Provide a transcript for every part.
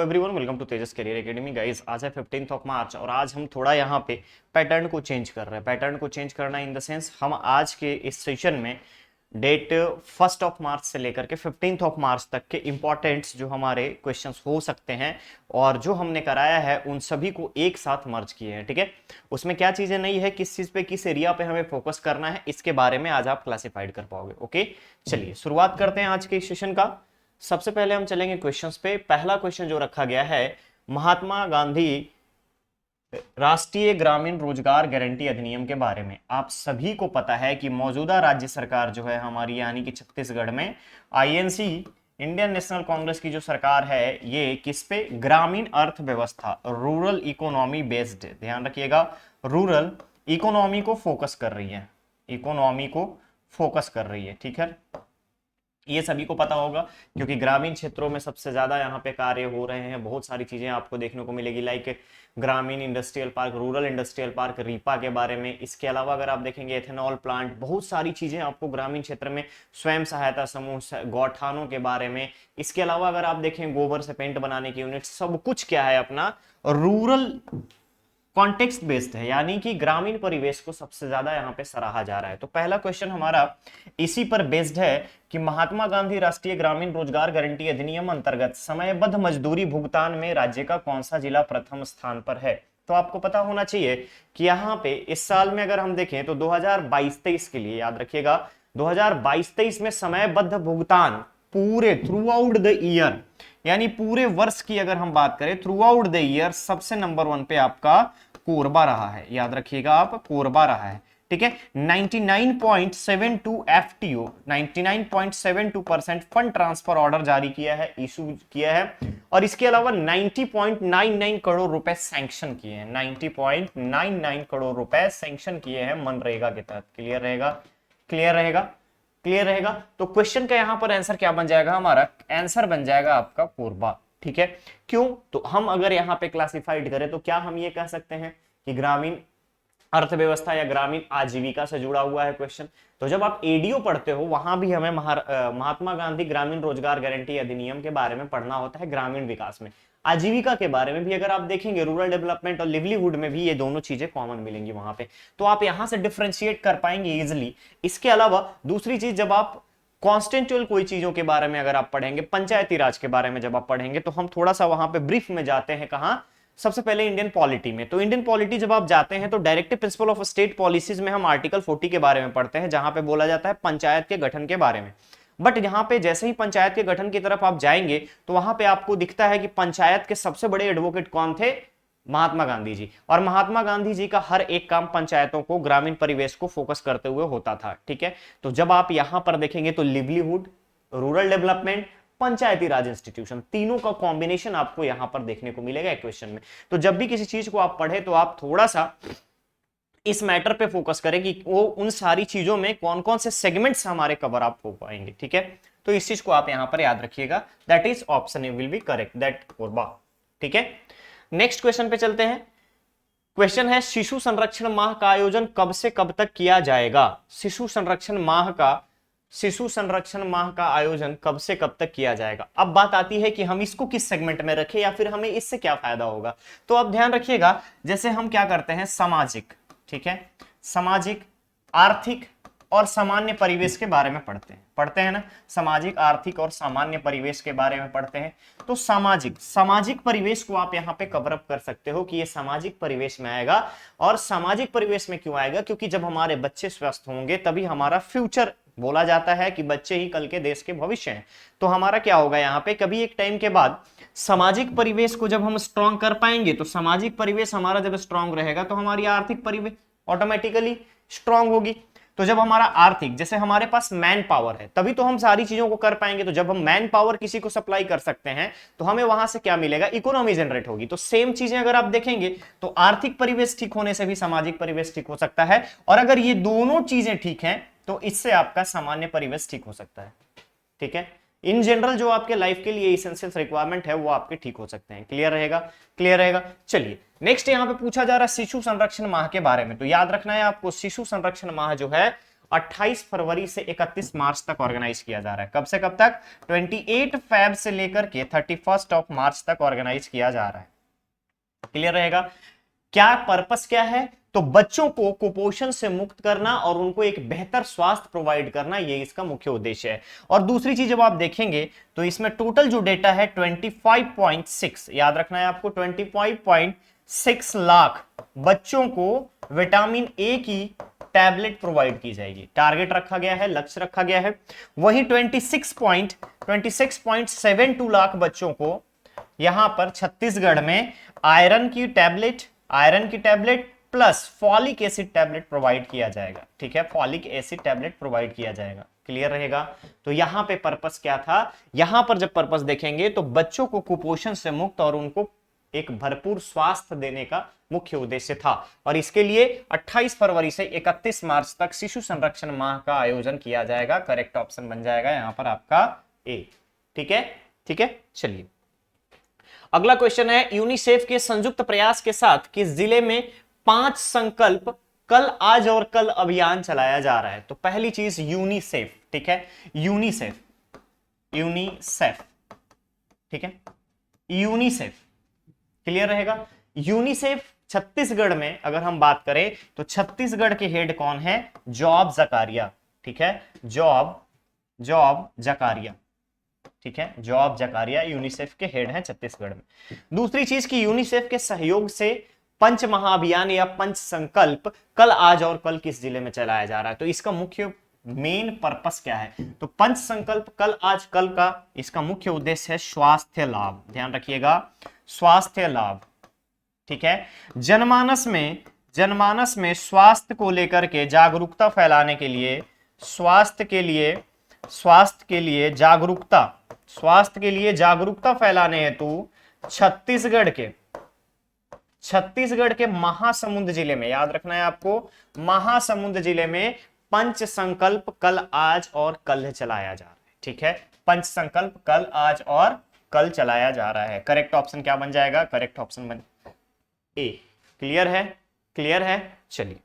Everyone, welcome to Tejas Career Academy. Guys, आज है 15th of March और आज हम थोड़ा यहाँ पे पैटर्न को चेंज कर रहे हैं। पैटर्न को चेंज करना इन द सेंस, हम आज के इस सेशन में डेट 1st ऑफ मार्च से लेकर के 15th ऑफ मार्च तक के इंपॉर्टेंट्स जो हमारे क्वेश्चंस हो सकते हैं और जो हमने कराया है उन सभी को एक साथ मर्ज किए हैं। ठीक है, उसमें क्या चीजें नहीं है, किस चीज पे, किस एरिया पे हमें फोकस करना है, इसके बारे में आज आप क्लासिफाइड कर पाओगे। ओके, चलिए शुरुआत करते हैं आज के सेशन का। सबसे पहले हम चलेंगे क्वेश्चंस पे। पहला क्वेश्चन जो रखा गया है, महात्मा गांधी राष्ट्रीय ग्रामीण रोजगार गारंटी अधिनियम के बारे में। आप सभी को पता है कि मौजूदा राज्य सरकार जो है हमारी, यानी कि छत्तीसगढ़ में आईएनसी, इंडियन नेशनल कांग्रेस की जो सरकार है, ये किस पे, ग्रामीण अर्थव्यवस्था, रूरल इकोनॉमी बेस्ड, ध्यान रखिएगा, रूरल इकोनॉमी को फोकस कर रही है, इकोनॉमी को फोकस कर रही है। ठीक है, ये सभी को पता होगा क्योंकि ग्रामीण क्षेत्रों में सबसे ज्यादा यहाँ पे कार्य हो रहे हैं। बहुत सारी चीजें आपको देखने को मिलेगी, लाइक ग्रामीण industrial park, rural industrial park, RIPA के बारे में। इसके अलावा अगर आप देखेंगे एथेनॉल प्लांट, बहुत सारी चीजें आपको ग्रामीण क्षेत्र में, स्वयं सहायता समूह, गौठानों के बारे में। इसके अलावा अगर आप देखें गोबर से पेंट बनाने की यूनिट, सब कुछ क्या है अपना रूरल कॉन्टेक्स्ट बेस्ड है, यानी कि ग्रामीण परिवेश को सबसे ज्यादा यहाँ पे सराहा जा रहा है। तो पहला क्वेश्चन हमारा इसी पर बेस्ड है कि महात्मा गांधी राष्ट्रीय ग्रामीण रोजगार गारंटी अधिनियम अंतर्गत समयबद्ध मजदूरी भुगतान में राज्य का कौन सा जिला प्रथम स्थान पर है। तो आपको पता होना चाहिए कि यहाँ पे इस साल में अगर हम देखें तो 2022-23 के लिए, याद रखिएगा, 2022-23 में समयबद्ध भुगतान पूरे थ्रू आउट द ईयर, यानी पूरे वर्ष की अगर हम बात करें थ्रू आउट द ईयर, सबसे नंबर 1 पे आपका कोरबा रहा है। याद रखिएगा आप, कोरबा रहा है। ठीक है, 99.72 एफटीओ, 99.72% फंड ट्रांसफर ऑर्डर जारी किया है, इशू किया है, और इसके अलावा 90.99 करोड़ रुपए सैंक्शन किए हैं, 90.99 करोड़ रुपए सैंक्शन किए हैं मनरेगा के तहत। क्लियर रहेगा, क्लियर रहेगा, क्लियर रहेगा। तो क्वेश्चन का यहां पर आंसर क्या बन जाएगा, हमारा आंसर बन जाएगा आपका कोरबा। ठीक है, क्यों, तो हम अगर यहां पे क्लासिफाइड करें तो क्या हम ये कह सकते हैं कि ग्रामीण अर्थव्यवस्था या ग्रामीण आजीविका से जुड़ा हुआ है क्वेश्चन। तो जब आप एडीओ पढ़ते हो वहां भी हमें महात्मा गांधी ग्रामीण रोजगार गारंटी अधिनियम के बारे में पढ़ना होता है। ग्रामीण विकास में आजीविका के बारे में भी अगर आप देखेंगे, रूरल डेवलपमेंट और लिवलीहुड में भी ये दोनों चीजें कॉमन मिलेंगी वहां पे, तो आप यहां से डिफरेंशिएट कर पाएंगे इजिली। इसके अलावा दूसरी चीज, जब आप कॉन्स्टिट्यूएंट कोई चीजों के बारे में अगर आप पढ़ेंगे, पंचायती राज के बारे में जब आप पढ़ेंगे, तो हम थोड़ा सा वहां पे ब्रीफ में जाते हैं। कहां, सबसे पहले इंडियन पॉलिटी में। तो इंडियन पॉलिटी जब आप जाते हैं तो directive principle of state policies में हम आर्टिकल 40 के बारे में पढ़ते हैं, जहां पे बोला जाता है पंचायत के गठन के बारे में। बट यहां पे जैसे ही पंचायत के गठन की तरफ आप जाएंगे तो वहां पे आपको दिखता है कि पंचायत के सबसे बड़े एडवोकेट कौन थे, महात्मा गांधी जी। और महात्मा गांधी जी का हर एक काम पंचायतों को, ग्रामीण परिवेश को फोकस करते हुए होता था। ठीक है, तो जब आप यहां पर देखेंगे तो लिवलीहुड, रूरल डेवलपमेंट, पंचायती राज इंस्टीट्यूशन, तीनों का कॉम्बिनेशन आपको यहां पर देखने को मिलेगा इक्वेशन में। तो जब भी किसी चीज को आप पढ़े तो आप थोड़ा सा इस मैटर पे फोकस करें कि वो उन सारी चीजों में कौन कौन से सेगमेंट्स हमारे कवर अप हो पाएंगे। ठीक है, तो इस चीज को आप यहां पर याद रखिएगा, that is option A will be correct, that Korba. ठीक है, नेक्स्ट क्वेश्चन पे चलते हैं। क्वेश्चन है, शिशु संरक्षण माह का आयोजन कब से कब तक किया जाएगा। शिशु संरक्षण माह का आयोजन कब से कब तक किया जाएगा। अब बात आती है कि हम इसको किस सेगमेंट में रखें या फिर हमें इससे क्या फायदा होगा। तो अब ध्यान रखिएगा, जैसे हम क्या करते हैं, सामाजिक, ठीक है, सामाजिक, आर्थिक और सामान्य परिवेश के बारे में पढ़ते हैं ना, सामाजिक, आर्थिक और सामान्य परिवेश के बारे में पढ़ते हैं। तो सामाजिक परिवेश को आप यहाँ पे कवर अप कर सकते हो कि ये सामाजिक परिवेश में आएगा। और सामाजिक परिवेश में क्यों आएगा, क्योंकि जब हमारे बच्चे स्वस्थ होंगे तभी हमारा फ्यूचर, बोला जाता है कि बच्चे ही कल के देश के भविष्य हैं। तो हमारा क्या होगा यहाँ पे, कभी एक टाइम के बाद सामाजिक परिवेश को जब हम स्ट्रॉन्ग कर पाएंगे, तो सामाजिक परिवेश हमारा जब स्ट्रॉन्ग रहेगा तो हमारी आर्थिक परिवेश ऑटोमेटिकली स्ट्रॉन्ग होगी। तो जब हमारा आर्थिक, जैसे हमारे पास मैन पावर है तभी तो हम सारी चीजों को कर पाएंगे। तो जब हम मैन पावर किसी को सप्लाई कर सकते हैं तो हमें वहां से क्या मिलेगा, इकोनॉमी जनरेट होगी। तो सेम चीजें अगर आप देखेंगे तो आर्थिक परिवेश ठीक होने से भी सामाजिक परिवेश ठीक हो सकता है, और अगर ये दोनों चीजें ठीक हैं तो इससे आपका सामान्य परिवेश ठीक हो सकता है। ठीक है, इन जनरल जो आपके लाइफ के लिए इसेंशियल रिक्वायरमेंट है वो आपके ठीक हो सकते हैं। क्लियर रहेगा, क्लियर रहेगा। चलिए नेक्स्ट, यहां पे पूछा जा रहा है शिशु संरक्षण माह के बारे में। तो याद रखना है आपको, शिशु संरक्षण माह जो है 28 फरवरी से 31 मार्च तक ऑर्गेनाइज किया जा रहा है। कब से कब तक? 28 फेब से लेकर के 31 ऑफ मार्च तक ऑर्गेनाइज किया जा रहा है। क्लियर रहेगा? क्या पर्पस क्या है? तो बच्चों को कुपोषण से मुक्त करना और उनको एक बेहतर स्वास्थ्य प्रोवाइड करना, ये इसका मुख्य उद्देश्य है। और दूसरी चीज जब आप देखेंगे तो इसमें टोटल जो डेटा है 25.6, याद रखना है आपको, 25.6 लाख बच्चों को विटामिन ए की टैबलेट प्रोवाइड की जाएगी। टारगेट रखा गया है, लक्ष्य रखा गया है। वहीं 26.72 लाख बच्चों को यहां पर छत्तीसगढ़ में आयरन की tablet plus folic acid tablet provide किया जाएगा। ठीक है, फॉलिक एसिड टैबलेट प्रोवाइड किया जाएगा। क्लियर रहेगा? तो यहां पे पर्पस क्या था? यहां पर जब पर्पस देखेंगे तो बच्चों को कुपोषण से मुक्त और उनको एक भरपूर स्वास्थ्य देने का मुख्य उद्देश्य था। और इसके लिए 28 फरवरी से 31 मार्च तक शिशु संरक्षण माह का आयोजन किया जाएगा। करेक्ट ऑप्शन बन जाएगा यहां पर आपका ए। ठीक है, ठीक है, चलिए अगला क्वेश्चन है, यूनिसेफ के संयुक्त प्रयास के साथ किस जिले में 5 संकल्प कल आज और कल अभियान चलाया जा रहा है? तो पहली चीज यूनिसेफ, ठीक है, यूनिसेफ, ठीक है, यूनिसेफ। क्लियर रहेगा? यूनिसेफ छत्तीसगढ़ में अगर हम बात करें तो छत्तीसगढ़ के हेड कौन है? जॉब जकारिया। ठीक है, जॉब जकारिया। ठीक है, जॉब जकारिया यूनिसेफ के हेड हैं छत्तीसगढ़ में। दूसरी चीज की यूनिसेफ के सहयोग से पंच महाअभियान या पंच संकल्प कल आज और कल किस जिले में चलाया जा रहा है? तो इसका मुख्य मेन पर्पस क्या है? तो पंच संकल्प कल आज कल का इसका मुख्य उद्देश्य है स्वास्थ्य लाभ। ध्यान रखिएगा, स्वास्थ्य लाभ। ठीक है, जनमानस में स्वास्थ्य को लेकर के जागरूकता फैलाने के लिए, स्वास्थ्य के लिए जागरूकता फैलाने हेतु छत्तीसगढ़ के महासमुंद जिले में, याद रखना है आपको, महासमुंद जिले में पंच संकल्प कल आज और कल चलाया जा रहा है। ठीक है, पंच संकल्प कल आज और कल चलाया जा रहा है। करेक्ट ऑप्शन क्या बन जाएगा? करेक्ट ऑप्शन बन ए। क्लियर है? क्लियर है, चलिए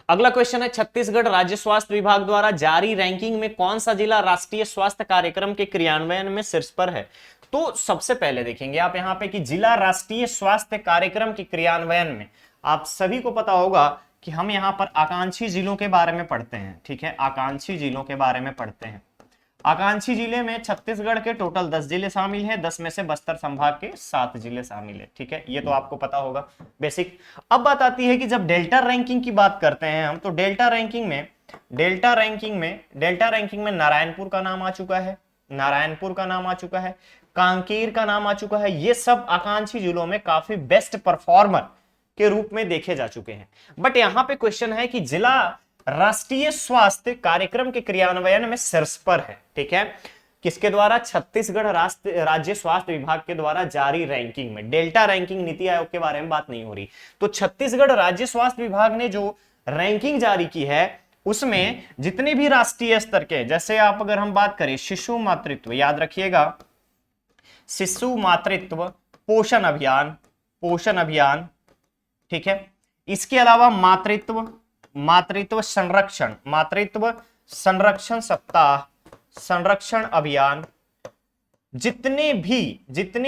अगला क्वेश्चन है, छत्तीसगढ़ राज्य स्वास्थ्य विभाग द्वारा जारी रैंकिंग में कौन सा जिला राष्ट्रीय स्वास्थ्य कार्यक्रम के क्रियान्वयन में शीर्ष पर है? तो सबसे पहले देखेंगे आप यहां पे कि जिला राष्ट्रीय स्वास्थ्य कार्यक्रम के क्रियान्वयन में आप सभी को पता होगा कि हम यहां पर आकांक्षी जिलों के बारे में पढ़ते हैं। ठीक है, आकांक्षी जिलों के बारे में पढ़ते हैं। आकांक्षी जिले में छत्तीसगढ़ के टोटल 10 जिले शामिल हैं, 10 में से बस्तर संभाग के 7 जिले शामिल है। ठीक है, ये तो आपको पता होगा बेसिक। अब बात आती है कि जब डेल्टा रैंकिंग की बात करते हैं हम, तो डेल्टा रैंकिंग में नारायणपुर का नाम आ चुका है, कांकेर का नाम आ चुका है। ये सब आकांक्षी जिलों में काफी बेस्ट परफॉर्मर के रूप में देखे जा चुके हैं। बट यहां पे क्वेश्चन है कि जिला राष्ट्रीय स्वास्थ्य कार्यक्रम के क्रियान्वयन में शीर्ष पर है। ठीक है, किसके द्वारा? छत्तीसगढ़ राज्य स्वास्थ्य विभाग के द्वारा जारी रैंकिंग में। डेल्टा रैंकिंग नीति आयोग के बारे में बात नहीं हो रही। तो छत्तीसगढ़ राज्य स्वास्थ्य विभाग ने जो रैंकिंग जारी की है उसमें जितने भी राष्ट्रीय स्तर के, जैसे आप अगर हम बात करें शिशु मातृत्व, याद रखिएगा, शिशु मातृत्व पोषण अभियान, ठीक है, इसके अलावा मातृत्व संरक्षण सप्ताह, संरक्षण अभियान, जितने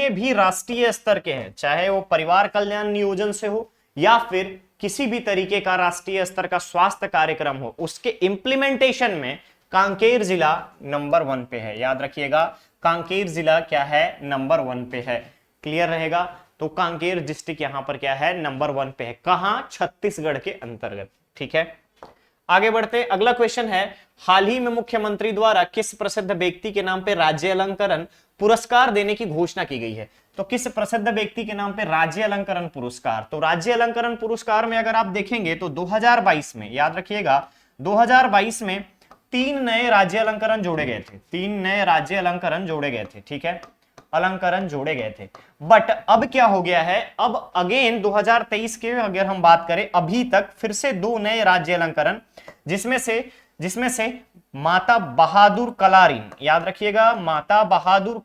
भी राष्ट्रीय स्तर के हैं, चाहे वो परिवार कल्याण नियोजन से हो या फिर किसी भी तरीके का राष्ट्रीय स्तर का स्वास्थ्य कार्यक्रम हो, उसके इंप्लीमेंटेशन में कांकेर जिला नंबर 1 पे है। याद रखिएगा, कांकेर जिला क्या है? नंबर 1 पे है। क्लियर रहेगा? तो कांकेर डिस्ट्रिक्ट यहां पर क्या है? नंबर 1 पे है। कहां? छत्तीसगढ़ के अंतर्गत। ठीक है, आगे बढ़ते। अगला क्वेश्चन है, हाल ही में मुख्यमंत्री द्वारा किस प्रसिद्ध व्यक्ति के नाम पे राज्य अलंकरण पुरस्कार देने की घोषणा की गई है? तो किस प्रसिद्ध व्यक्ति के नाम पे राज्य अलंकरण पुरस्कार? तो राज्य अलंकरण पुरस्कार में अगर आप देखेंगे तो 2022 में, याद रखिएगा, 2022 में 3 नए राज्य अलंकरण जोड़े गए थे। 3 नए राज्य अलंकरण जोड़े गए थे। ठीक है, अलंकरण जोड़े गए थे। बट अब क्या हो गया है? अब अगेन 2023 के अगर हम बात करें, अभी तक फिर से 2 नए राज्य अलंकरण, जिसमें से माता बहादुर कलारीन, याद रखिएगा, माता बहादुर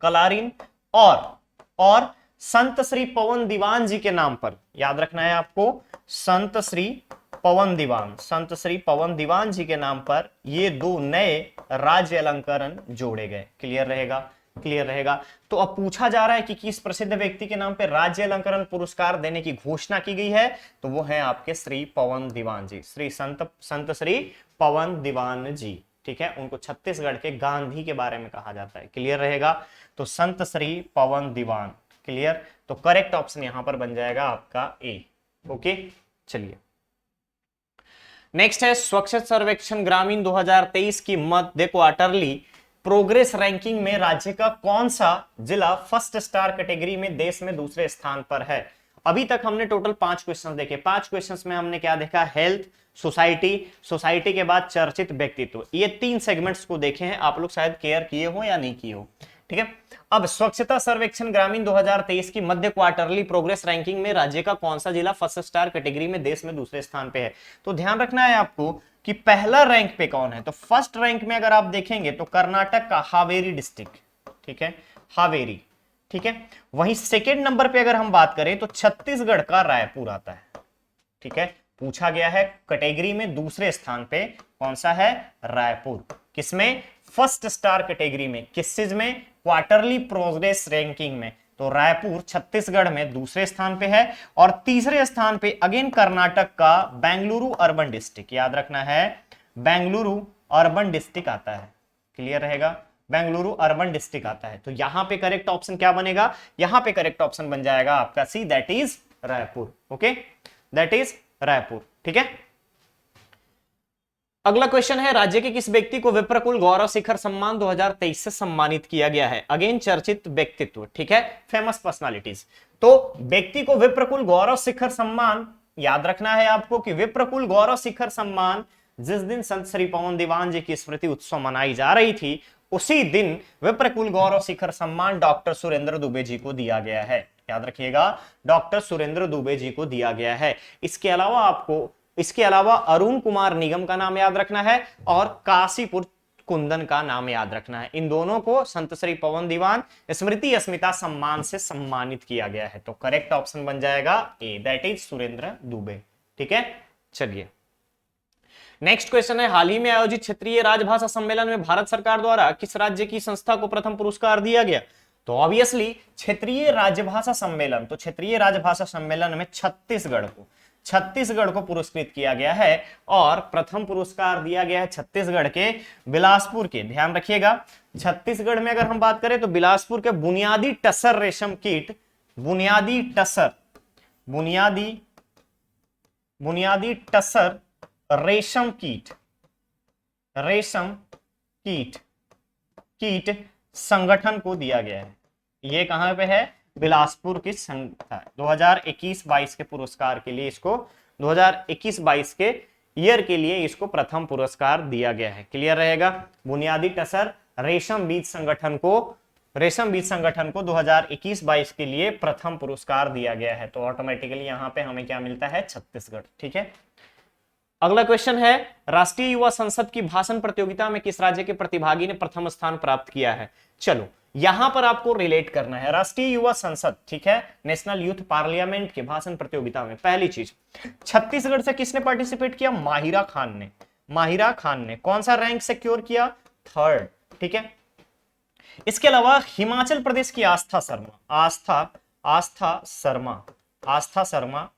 कलारीन और संत श्री पवन दीवान जी के नाम पर, याद रखना है आपको, संत श्री पवन दीवान, संत श्री पवन दीवान जी के नाम पर ये 2 नए राज्य अलंकरण जोड़े गए। क्लियर रहेगा, क्लियर रहेगा। तो अब पूछा जा रहा है कि किस प्रसिद्ध व्यक्ति के नाम पे राज्य अलंकरण पुरस्कार देने की घोषणा की गई है, तो वो है आपके श्री पवन दीवान जी, श्री संत श्री पवन दीवान जी। ठीक है, उनको छत्तीसगढ़ के गांधी के बारे में कहा जाता है। क्लियर रहेगा, तो संत श्री पवन दीवान। क्लियर, तो करेक्ट ऑप्शन यहां पर बन जाएगा आपका ए। ओके, चलिए नेक्स्ट है स्वच्छ सर्वेक्षण ग्रामीण 2023 की मध्य क्वार्टरली प्रोग्रेस रैंकिंग में राज्य का कौन सा जिला फर्स्ट स्टार कैटेगरी में देश में दूसरे स्थान पर है। अभी तक हमने टोटल 5 क्वेश्चन देखे। 5 क्वेश्चंस में हमने क्या देखा, हेल्थ, सोसाइटी, सोसाइटी के बाद चर्चित व्यक्तित्व, ये 3 सेगमेंट्स को देखे हैं। आप लोग शायद केयर किए हो या नहीं किए हो। ठीक है, अब स्वच्छता सर्वेक्षण ग्रामीण 2023 की मध्य क्वार्टरली प्रोग्रेस रैंकिंग में राज्य का कौन सा जिला फर्स्ट स्टार कैटेगरी में देश में दूसरे स्थान पे है। तो ध्यान रखना है आपको कि पहला रैंक पे कौन है। तो फर्स्ट रैंक में अगर आप देखेंगे तो कर्नाटक का हावेरी डिस्ट्रिक्ट, ठीक है, हावेरी। ठीक है, वहीं सेकेंड नंबर पे अगर हम बात करें तो छत्तीसगढ़ का रायपुर आता है। ठीक है, पूछा गया है कैटेगरी में दूसरे स्थान पे कौन सा है, रायपुर। किसमें, फर्स्ट स्टार कैटेगरी में। किस चीज में, क्वार्टरली प्रोग्रेस रैंकिंग में। तो रायपुर छत्तीसगढ़ में दूसरे स्थान पे है। और तीसरे स्थान पे अगेन कर्नाटक का बेंगलुरु अर्बन डिस्ट्रिक्ट, याद रखना है बेंगलुरु अर्बन डिस्ट्रिक्ट आता है। क्लियर रहेगा, बेंगलुरु अर्बन डिस्ट्रिक्ट आता है। तो यहां पे करेक्ट ऑप्शन क्या बनेगा, यहां पे करेक्ट ऑप्शन बन जाएगा आपका C, that is Raipur. Okay, that is Raipur. ठीक है, अगला क्वेश्चन है राज्य के किस व्यक्ति को विप्रकुल गौरव शिखर सम्मान 2023 से सम्मानित किया गया है। अगेन चर्चित व्यक्तित्व, ठीक है, फेमस पर्सनालिटीज। तो व्यक्ति को विप्रकुल गौरव शिखर सम्मान, याद रखना है आपको कि विप्रकुल गौरव शिखर सम्मान जिस दिन संत श्री पवन दीवान जी की स्मृति उत्सव मनाई जा रही थी, उसी दिन विप्रकुल गौरव शिखर सम्मान डॉक्टर सुरेंद्र दुबे जी को दिया गया है। याद रखिएगा, डॉक्टर सुरेंद्र दुबे जी को दिया गया है। इसके अलावा अरुण कुमार निगम का नाम याद रखना है और काशीपुर कुंदन का नाम याद रखना है। इन दोनों को संत श्री पवन दीवान स्मृति अस्मिता सम्मान से सम्मानित किया गया है। तो करेक्ट ऑप्शन बन जाएगा ए, दैट इज सुरेंद्र दुबे। ठीक है, चलिए नेक्स्ट क्वेश्चन है हाल ही में आयोजित क्षेत्रीय राजभाषा सम्मेलन में भारत सरकार द्वारा किस राज्य की संस्था को प्रथम पुरस्कार दिया गया। तो ऑब्वियसली क्षेत्रीय राजभाषा सम्मेलन, तो क्षेत्रीय राजभाषा सम्मेलन में छत्तीसगढ़ को पुरस्कृत किया गया है और प्रथम पुरस्कार दिया गया है छत्तीसगढ़ के बिलासपुर के। ध्यान रखिएगा, छत्तीसगढ़ में अगर हम बात करें तो बिलासपुर के बुनियादी टसर रेशम कीट, बुनियादी टसर रेशम कीट संगठन को दिया गया है। ये कहां पे है, बिलासपुर की संस्था। 2021-22 के पुरस्कार के लिए इसको 2021-22 के ईयर के लिए इसको प्रथम पुरस्कार दिया गया है। क्लियर रहेगा, बुनियादी टसर रेशम बीज संगठन को 2021-22 के लिए प्रथम पुरस्कार दिया गया है। तो ऑटोमेटिकली यहां पे हमें क्या मिलता है, छत्तीसगढ़। ठीक है, अगला क्वेश्चन है राष्ट्रीय युवा संसद की भाषण प्रतियोगिता में किस राज्य के प्रतिभागी ने प्रथम स्थान प्राप्त किया है। चलो यहां पर आपको रिलेट करना है राष्ट्रीय युवा संसद, ठीक है, नेशनल यूथ पार्लियामेंट के भाषण प्रतियोगिता में। पहली चीज, छत्तीसगढ़ से किसने पार्टिसिपेट किया, माहिरा खान ने कौन सा रैंक सिक्योर किया, 3rd। ठीक है, इसके अलावा हिमाचल प्रदेश की आस्था शर्मा,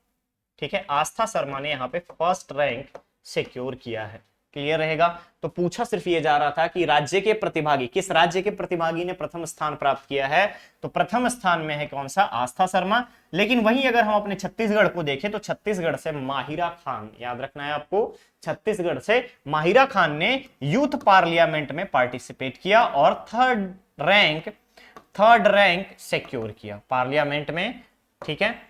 ठीक है, आस्था शर्मा ने यहाँ पे 1st रैंक सिक्योर किया है। क्लियर रहेगा, तो पूछा सिर्फ ये जा रहा था कि राज्य के प्रतिभागी, किस राज्य के प्रतिभागी ने प्रथम स्थान प्राप्त किया है। तो प्रथम स्थान में है कौन सा, आस्था शर्मा। लेकिन वहीं अगर हम अपने छत्तीसगढ़ को देखें तो छत्तीसगढ़ से माहिरा खान, याद रखना है आपको, छत्तीसगढ़ से माहिरा खान ने यूथ पार्लियामेंट में पार्टिसिपेट किया और 3rd रैंक सिक्योर किया पार्लियामेंट में। ठीक है,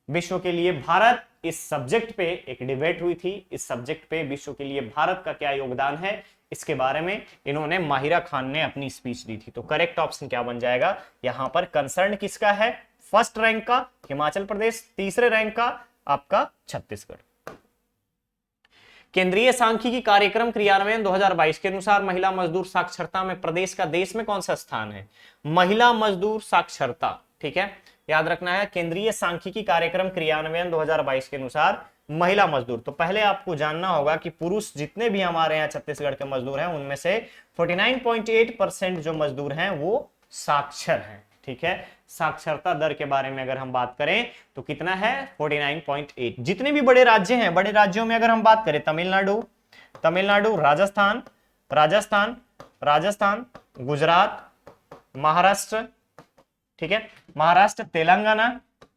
विश्व के लिए भारत, इस सब्जेक्ट पे एक डिबेट हुई थी, इस सब्जेक्ट पे विश्व के लिए भारत का क्या योगदान है, इसके बारे में इन्होंने माहिरा खान ने अपनी स्पीच दी थी। तो करेक्ट ऑप्शन क्या बन जाएगा, यहां पर कंसर्न किसका है, 1st रैंक का हिमाचल प्रदेश, 3रे रैंक का आपका छत्तीसगढ़। केंद्रीय सांख्यिकी कार्यक्रम क्रियान्वयन 2022 के अनुसार महिला मजदूर साक्षरता में प्रदेश का देश में कौन सा स्थान है, महिला मजदूर साक्षरता। ठीक है, याद रखना है, केंद्रीय सांख्यिकी कार्यक्रम क्रियान्वयन 2022 के अनुसार महिला मजदूर। तो पहले आपको जानना होगा कि पुरुष जितने भी हमारे यहाँ छत्तीसगढ़ के मजदूर हैं उनमें से 49.8% जो मजदूर हैं वो साक्षर हैं। ठीक है, साक्षरता दर के बारे में अगर हम बात करें तो कितना है 49.8। जितने भी बड़े राज्य हैं, बड़े राज्यों में अगर हम बात करें तमिलनाडु, राजस्थान, गुजरात, महाराष्ट्र, ठीक है, महाराष्ट्र,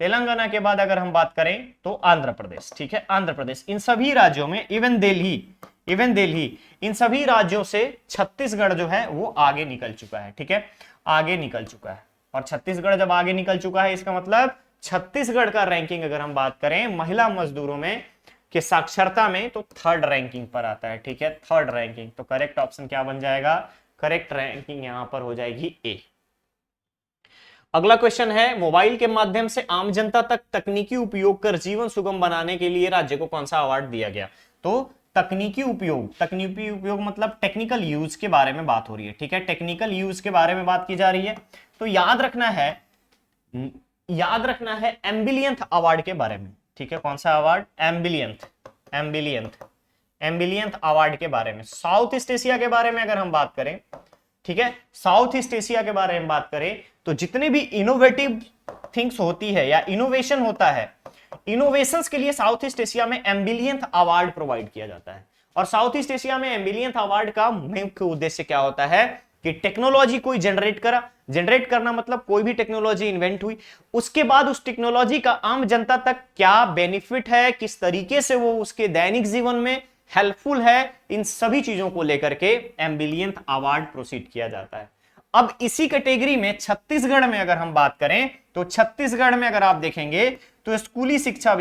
तेलंगाना के बाद अगर हम बात करें तो आंध्र प्रदेश। ठीक है, आंध्र प्रदेश, इन सभी राज्यों में इवन दिल्ली, इन सभी राज्यों से छत्तीसगढ़ जो है वो आगे निकल चुका है। ठीक है, आगे निकल चुका है। और छत्तीसगढ़ जब आगे निकल चुका है इसका मतलब छत्तीसगढ़ का रैंकिंग अगर हम बात करें महिला मजदूरों में कि साक्षरता में तो 3rd रैंकिंग पर आता है। ठीक है, 3rd रैंकिंग। तो करेक्ट ऑप्शन क्या बन जाएगा, करेक्ट रैंकिंग यहां पर हो जाएगी ए। अगला क्वेश्चन है, मोबाइल के माध्यम से आम जनता तक तकनीकी उपयोग कर जीवन सुगम बनाने के लिए राज्य को कौन सा अवार्ड दिया गया। तो तकनीकी उपयोग मतलब टेक्निकल यूज के बारे में बात हो रही है। ठीक है, टेक्निकल यूज के बारे में बात की जा रही है। तो याद रखना है एम्बिलियंथ अवार्ड के बारे में। ठीक है, कौन सा अवार्ड, एम्बिलियंथ अवार्ड के बारे में। साउथ ईस्ट एशिया के बारे में अगर हम बात करें, ठीक है, साउथ ईस्ट एशिया के बारे में बात करें तो जितने भी इनोवेटिव थिंग्स होती है या इनोवेशन होता है, इनोवेशंस के लिए साउथ ईस्ट एशिया में एम्बिलियंथ अवार्ड प्रोवाइड किया जाता है। और साउथ ईस्ट एशिया में एम्बिलियंथ अवार्ड का मुख्य उद्देश्य क्या होता है कि टेक्नोलॉजी कोई जनरेट करना मतलब कोई भी टेक्नोलॉजी इन्वेंट हुई, उसके बाद उस टेक्नोलॉजी का आम जनता तक क्या बेनिफिट है, किस तरीके से वो उसके दैनिक जीवन में हेल्पफुल है, इन सभी चीजों को लेकर के एम्बिलियंथ अवार्ड प्रोसीड किया जाता है। अब इसी कैटेगरी में छत्तीसगढ़ में अगर हम बात करें तो छत्तीसगढ़ में अगर आप देखेंगे तो स्कूली शिक्षा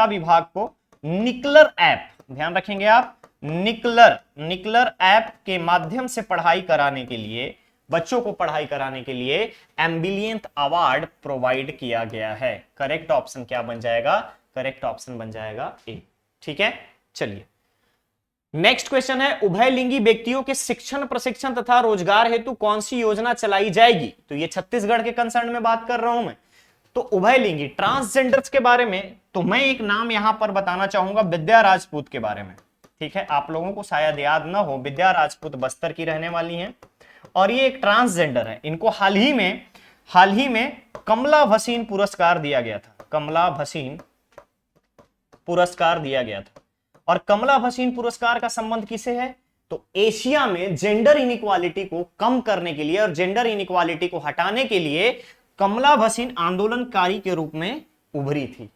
विभाग को निकलर ऐप, ध्यान रखेंगे आप, निकलर ऐप के माध्यम से पढ़ाई कराने के लिए, बच्चों को पढ़ाई कराने के लिए एम्बिलियंथ अवार्ड प्रोवाइड किया गया है। करेक्ट ऑप्शन क्या बन जाएगा, करेक्ट ऑप्शन बन जाएगा ए। ठीक है, चलिए नेक्स्ट क्वेश्चन है, उभयलिंगी व्यक्तियों के शिक्षण, प्रशिक्षण तथा रोजगार हेतु कौन सी योजना चलाई जाएगी। तो ये छत्तीसगढ़ के कंसर्न में बात कर रहा हूं मैं। तो उभयलिंगी ट्रांसजेंडर्स के बारे में तो मैं एक नाम यहां पर बताना चाहूंगा, विद्या राजपूत के बारे में। ठीक है, आप लोगों को शायद याद ना हो, विद्या राजपूत बस्तर की रहने वाली हैं और ये एक ट्रांसजेंडर है। इनको हाल ही में कमला भसीन पुरस्कार दिया गया था, कमला भसीन पुरस्कार दिया गया था। और कमला भसीन पुरस्कार का संबंध किसे है, तो एशिया में जेंडर इनइक्वालिटी को कम करने के लिए और जेंडर इनइक्वालिटी को हटाने के लिए कमला भसीन आंदोलनकारी के रूप में उभरी थी।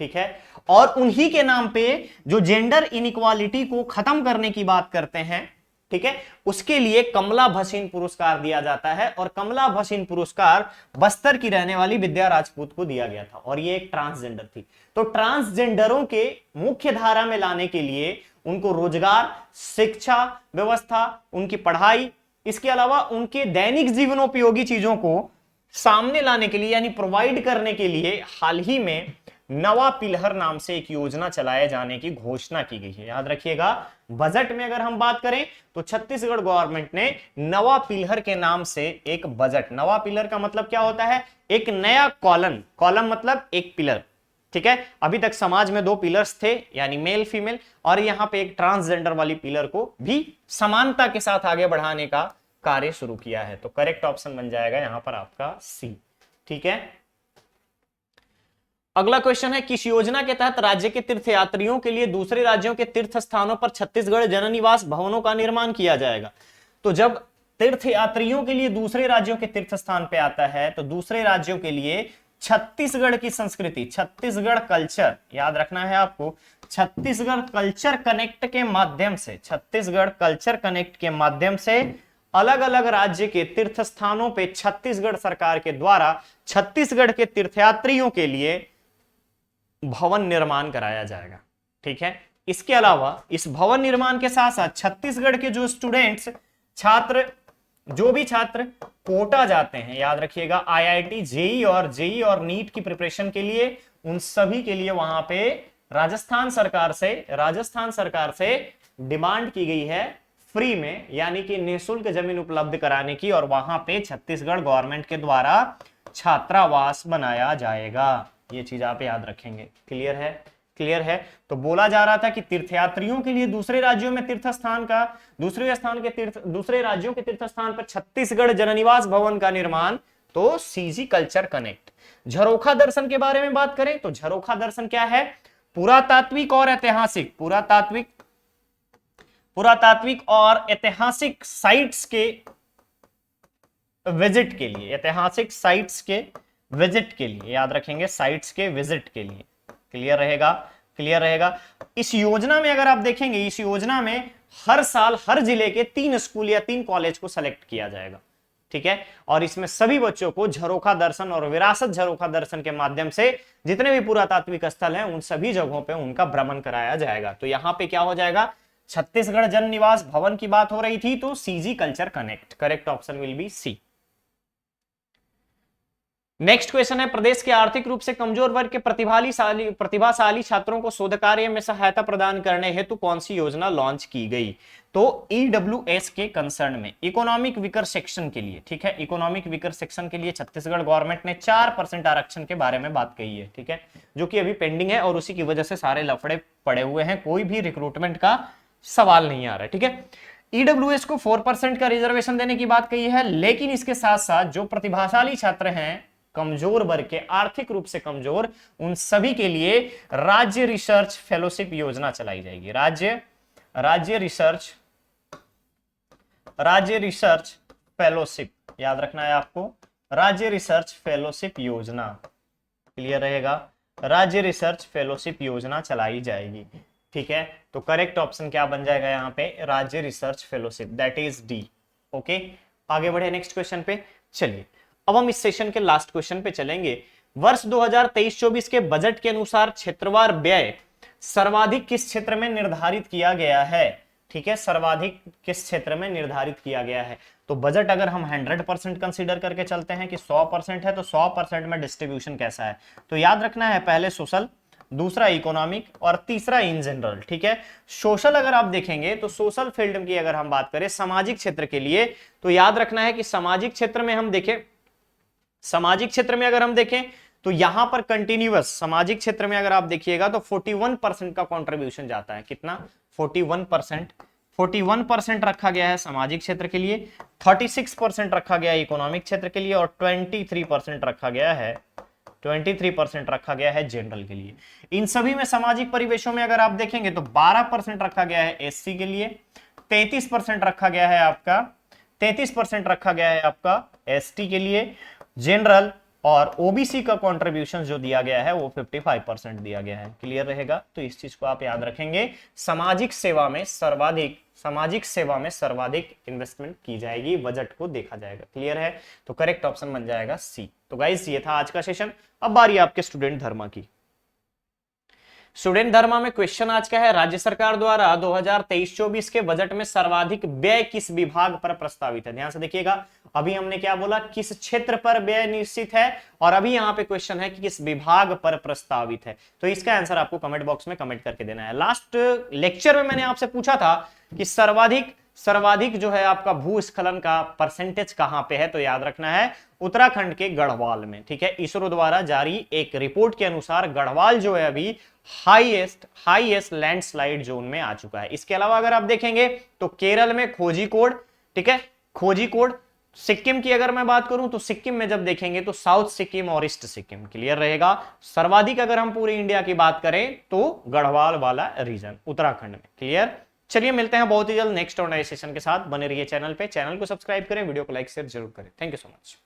ठीक है, और उन्हीं के नाम पे जो जेंडर इनइक्वालिटी को खत्म करने की बात करते हैं, ठीक है, उसके लिए कमला भसीन पुरस्कार दिया जाता है। और कमला भसीन पुरस्कार बस्तर की रहने वाली विद्या राजपूत को दिया गया था और ये एक ट्रांसजेंडर थी। तो ट्रांसजेंडरों के मुख्य धारा में लाने के लिए उनको रोजगार, शिक्षा व्यवस्था, उनकी पढ़ाई, इसके अलावा उनके दैनिक जीवनोपयोगी चीजों को सामने लाने के लिए यानी प्रोवाइड करने के लिए हाल ही में नवा पिलहर नाम से एक योजना चलाए जाने की घोषणा की गई है। याद रखिएगा, बजट में अगर हम बात करें तो छत्तीसगढ़ गवर्नमेंट ने नवा पिलहर के नाम से एक बजट, नवा पिलर का मतलब क्या होता है, एक नया कॉलम मतलब एक पिलर। ठीक है, अभी तक समाज में 2 पिलर्स थे यानी मेल फीमेल, और यहां पे एक ट्रांसजेंडर वाली पिलर को भी समानता के साथ आगे बढ़ाने का कार्य शुरू किया है। तो करेक्ट ऑप्शन बन जाएगा यहां पर आपका सी। ठीक है, अगला क्वेश्चन है, किस योजना के तहत राज्य के तीर्थयात्रियों के लिए दूसरे राज्यों के तीर्थ स्थानों पर छत्तीसगढ़ जननिवास भवनों का निर्माण किया जाएगा। तो जब तीर्थयात्रियों के लिए दूसरे राज्यों के तीर्थ स्थान पे आता है तो दूसरे राज्यों के लिए छत्तीसगढ़ की संस्कृति, छत्तीसगढ़ कल्चर, याद रखना है आपको, छत्तीसगढ़ कल्चर कनेक्ट के माध्यम से, छत्तीसगढ़ कल्चर कनेक्ट के माध्यम से अलग अलग राज्य के तीर्थ स्थानों पे छत्तीसगढ़ सरकार के द्वारा छत्तीसगढ़ के तीर्थयात्रियों के लिए भवन निर्माण कराया जाएगा। ठीक है, इसके अलावा इस भवन निर्माण के साथ साथ छत्तीसगढ़ के जो स्टूडेंट्स, छात्र, जो भी छात्र कोटा जाते हैं, याद रखिएगा IIT, जेईई और नीट की प्रिपरेशन के लिए, उन सभी के लिए वहां पे राजस्थान सरकार से डिमांड की गई है फ्री में यानी कि निःशुल्क जमीन उपलब्ध कराने की। और वहां पे छत्तीसगढ़ गवर्नमेंट के द्वारा छात्रावास बनाया जाएगा। ये चीज आप याद रखेंगे। क्लियर है? क्लियर है? तो बोला जा रहा था कि तीर्थयात्रियों के लिए दूसरे राज्यों में तीर्थ स्थान का, दूसरे राज्यों के तीर्थ स्थान पर छत्तीसगढ़ जननिवास भवन का निर्माण, तो सीजी कल्चर कनेक्ट। झरोखा दर्शन के बारे में बात करें तो झरोखा दर्शन क्या है? पुरातात्विक और ऐतिहासिक, पुरातात्विक और ऐतिहासिक साइट्स के विजिट के लिए, ऐतिहासिक साइट्स के विजिट के लिए, याद रखेंगे, साइट्स के विजिट के लिए। क्लियर रहेगा? क्लियर रहेगा? इस योजना में अगर आप देखेंगे, इस योजना में हर साल हर जिले के 3 स्कूल या 3 कॉलेज को सेलेक्ट किया जाएगा। ठीक है? और इसमें सभी बच्चों को झरोखा दर्शन और विरासत झरोखा दर्शन के माध्यम से जितने भी पुरातात्विक स्थल हैं उन सभी जगहों पे उनका भ्रमण कराया जाएगा। तो यहां पे क्या हो जाएगा? छत्तीसगढ़ जन निवास भवन की बात हो रही थी, तो CG culture connect. Correct option will be C. Next question है, प्रदेश के आर्थिक रूप से कमजोर वर्ग के प्रतिभाशाली छात्रों को शोध कार्य में सहायता प्रदान करने हेतु कौन सी योजना लॉन्च की गई? तो ईडब्ल्यूएस के कंसर्न में इकोनॉमिक वीकर सेक्शन के लिए, ठीक है, इकोनॉमिक वीकर सेक्शन के लिए छत्तीसगढ़ गवर्नमेंट ने 4% आरक्षण के बारे में बात कही है। ठीक है, जो कि अभी पेंडिंग है और उसी की वजह से सारे लफड़े पड़े हुए हैं, कोई भी रिक्रूटमेंट का सवाल नहीं आ रहा है। ठीक है, ईडब्ल्यूएस को 4% का रिजर्वेशन देने की बात कही है, लेकिन इसके साथ साथ जो प्रतिभाशाली छात्र हैं, कमजोर वर्ग के, आर्थिक रूप से कमजोर, उन सभी के लिए राज्य रिसर्च फेलोशिप योजना चलाई जाएगी। राज्य रिसर्च फेलोशिप, याद रखना है आपको, राज्य रिसर्च फेलोशिप योजना। क्लियर रहेगा? राज्य रिसर्च फेलोशिप योजना चलाई जाएगी। ठीक है, तो करेक्ट ऑप्शन क्या बन जाएगा यहाँ पे? राज्य research fellowship, that is D. Okay, आगे बढ़े नेक्स्ट क्वेश्चन पे। चलिए, अब हम इस सेशन के लास्ट क्वेश्चन पे चलेंगे। वर्ष 2023-24 के बजट के अनुसार क्षेत्रवार व्यय सर्वाधिक किस क्षेत्र में निर्धारित किया गया है? ठीक है, सर्वाधिक किस क्षेत्र में निर्धारित किया गया है? तो बजट अगर हम 100% कंसीडर करके चलते हैं कि 100% है, तो 100% में डिस्ट्रीब्यूशन कैसा है? तो याद रखना है, पहले सोशल, दूसरा इकोनॉमिक और तीसरा इन जनरल। ठीक है, सोशल अगर आप देखेंगे तो सोशल फील्ड की अगर हम बात करें सामाजिक क्षेत्र के लिए, तो याद रखना है कि सामाजिक क्षेत्र में हम देखें, सामाजिक क्षेत्र में अगर हम देखें तो यहां पर कंटिन्यूअस, सामाजिक क्षेत्र में अगर आप देखिएगा तो 41% का कंट्रीब्यूशन जाता है। कितना? 41% रखा गया है सामाजिक क्षेत्र के लिए, 36% रखा गया है इकोनॉमिक क्षेत्र के लिए और 23% रखा गया है, 23% रखा गया है जनरल के लिए। इन सभी में सामाजिक परिवेशों में अगर आप देखेंगे तो 12% रखा गया है एससी के लिए, 33% रखा गया है आपका, 33% रखा गया है आपका एसटी के लिए, जनरल और ओबीसी का कंट्रीब्यूशन जो दिया गया है वो 55% दिया गया है। क्लियर रहेगा? तो इस चीज को आप याद रखेंगे। सामाजिक सेवा में सर्वाधिक इन्वेस्टमेंट की जाएगी, बजट को देखा जाएगा। क्लियर है? तो करेक्ट ऑप्शन बन जाएगा सी। तो गाइस, ये था आज का सेशन। अब बारी आपके स्टूडेंट धर्मा की। स्टूडेंट धर्मा में क्वेश्चन आज का है, राज्य सरकार द्वारा 2023-24 के बजट में सर्वाधिक व्यय किस विभाग पर प्रस्तावित है? ध्यान से देखिएगा, अभी हमने क्या बोला, किस क्षेत्र पर व्यय निश्चित है, और अभी यहाँ पे क्वेश्चन है कि किस विभाग पर प्रस्तावित है। तो इसका आंसर आपको कमेंट बॉक्स में कमेंट करके देना है। लास्ट लेक्चर में मैंने आपसे पूछा था कि सर्वाधिक जो है आपका भूस्खलन का परसेंटेज कहां पे है, तो याद रखना है उत्तराखंड के गढ़वाल में। ठीक है, इसरो द्वारा जारी एक रिपोर्ट के अनुसार गढ़वाल जो है अभी हाईएस्ट लैंडस्लाइड जोन में आ चुका है। इसके अलावा अगर आप देखेंगे तो केरल में कोझिकोड, ठीक है, कोझिकोड। सिक्किम की अगर मैं बात करूं तो सिक्किम में जब देखेंगे तो साउथ सिक्किम और ईस्ट सिक्किम। क्लियर रहेगा? सर्वाधिक अगर हम पूरी इंडिया की बात करें तो गढ़वाल वाला रीजन उत्तराखंड में। क्लियर? चलिए, मिलते हैं बहुत ही जल्द नेक्स्ट और नए सेशन के साथ। बने रहिए चैनल पे, चैनल को सब्सक्राइब करें, वीडियो को लाइक शेयर जरूर करें। Thank you so much.